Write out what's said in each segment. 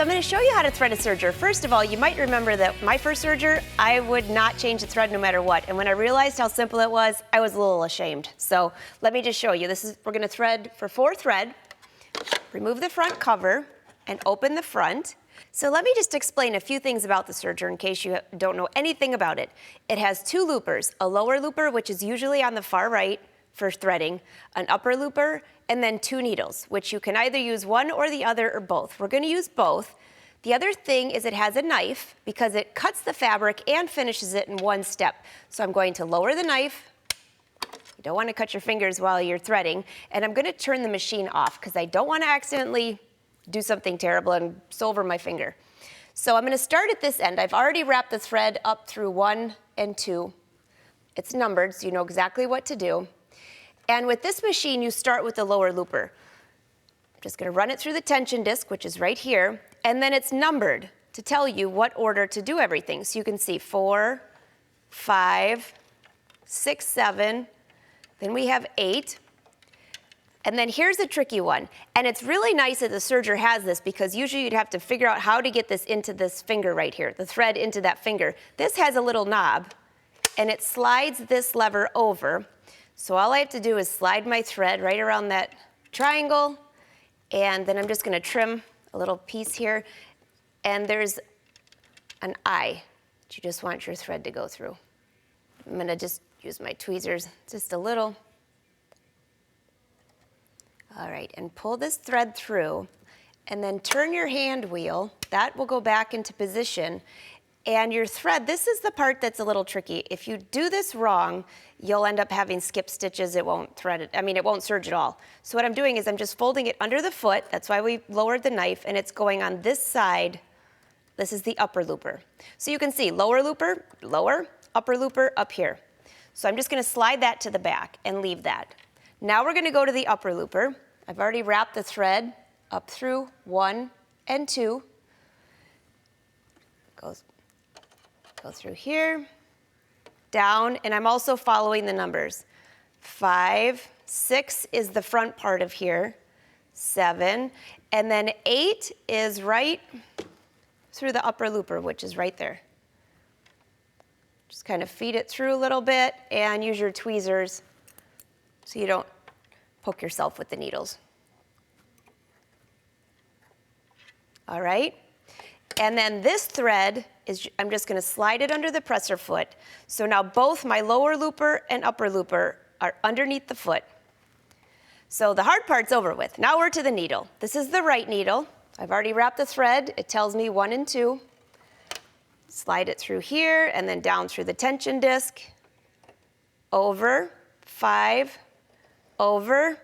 I'm going to show you how to thread a serger. First of all, you might remember that my first serger, I would not change the thread no matter what. And when I realized how simple it was, I was a little ashamed. So let me just show you. We're going to thread for 4 thread. Remove the front cover and open the front. So let me just explain a few things about the serger in case you don't know anything about it. It has 2 loopers, a lower looper, which is usually on the far right for threading, an upper looper, and then 2 needles, which you can either use one or the other or both. We're going to use both. The other thing is it has a knife because it cuts the fabric and finishes it in one step. So I'm going to lower the knife. You don't want to cut your fingers while you're threading. And I'm going to turn the machine off because I don't want to accidentally do something terrible and sew over my finger. So I'm going to start at this end. I've already wrapped the thread up through 1 and 2. It's numbered, so you know exactly what to do. And with this machine, you start with the lower looper. I'm just going to run it through the tension disc, which is right here, and then it's numbered to tell you what order to do everything. So you can see 4, 5, 6, 7, then we have 8, and then here's a tricky one. And it's really nice that the serger has this because usually you'd have to figure out how to get this into this finger right here, the thread into that finger. This has a little knob, and it slides this lever over. So all I have to do is slide my thread right around that triangle, and then I'm just going to trim a little piece here, and there's an eye that you just want your thread to go through. I'm going to just use my tweezers just a little. All right, and pull this thread through, and then turn your hand wheel. That will go back into position. And your thread, this is the part that's a little tricky. If you do this wrong, you'll end up having skip stitches. It won't thread it. I mean, it won't serge at all. So what I'm doing is I'm just folding it under the foot. That's why we lowered the knife, and it's going on this side. This is the upper looper. So you can see lower looper, lower, upper looper up here. So I'm just going to slide that to the back and leave that. Now we're going to go to the upper looper. I've already wrapped the thread up through 1 and 2. Go through here, down, and I'm also following the numbers. 5, 6 is the front part of here, 7, and then 8 is right through the upper looper, which is right there. Just kind of feed it through a little bit and use your tweezers so you don't poke yourself with the needles. All right. And then this thread I'm just going to slide it under the presser foot. So now both my lower looper and upper looper are underneath the foot. So the hard part's over with. Now we're to the needle. This is the right needle. I've already wrapped the thread. It tells me 1 and 2. Slide it through here and then down through the tension disc. Over, 5, over,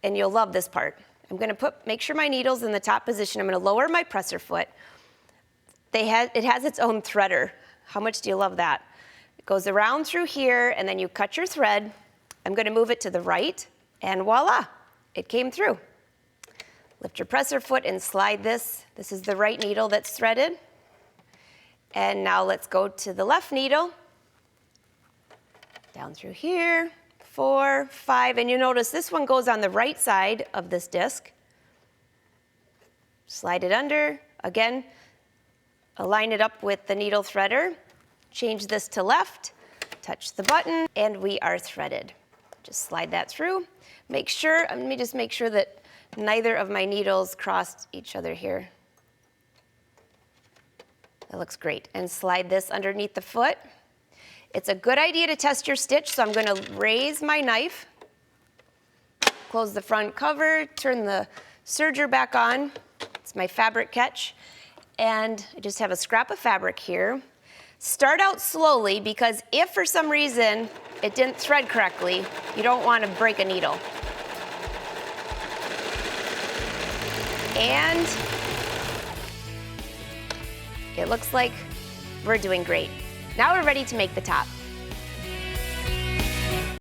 and you'll love this part. I'm going to make sure my needle's in the top position. I'm going to lower my presser foot. It has its own threader. How much do you love that? It goes around through here, and then you cut your thread. I'm going to move it to the right, and voila, it came through. Lift your presser foot and slide this. This is the right needle that's threaded. And now let's go to the left needle. Down through here, 4, 5, and you notice this one goes on the right side of this disc. Slide it under. Again, align it up with the needle threader, change this to left, touch the button, and we are threaded. Just slide that through. Let me just make sure that neither of my needles crossed each other here. That looks great. And slide this underneath the foot. It's a good idea to test your stitch, so I'm going to raise my knife, close the front cover, turn the serger back on. It's my fabric catch. And I just have a scrap of fabric here. Start out slowly because if for some reason it didn't thread correctly, you don't want to break a needle. And it looks like we're doing great. Now we're ready to make the top.